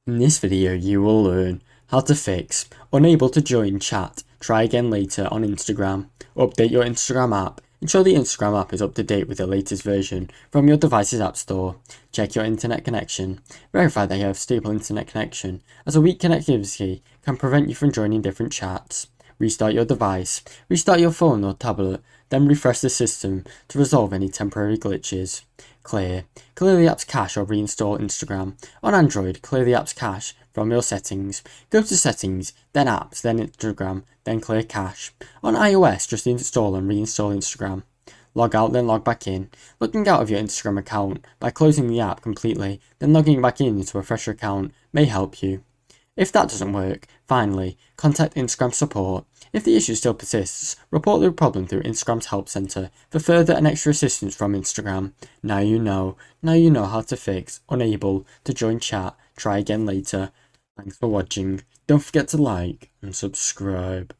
In this video you will learn how to fix unable to join chat, try again later on Instagram, update your Instagram app, ensure the Instagram app is up to date with the latest version from your device's app store, check your internet connection, verify that you have stable internet connection as a weak connectivity can prevent you from joining different chats, restart your device, restart your phone or tablet, then refresh the system to resolve any temporary glitches. Clear the app's cache or reinstall Instagram. On Android, clear the app's cache from your settings. Go to settings, then apps, then Instagram, then clear cache. On iOS, just install and reinstall Instagram. Log out, then log back in. Logging out of your Instagram account by closing the app completely, then logging back in into a fresher account may help you. If that doesn't work, finally, contact Instagram support. If the issue still persists, report the problem through Instagram's help center for further and extra assistance from Instagram. Now you know how to fix unable to join chat. Try again later. Thanks for watching. Don't forget to like and subscribe.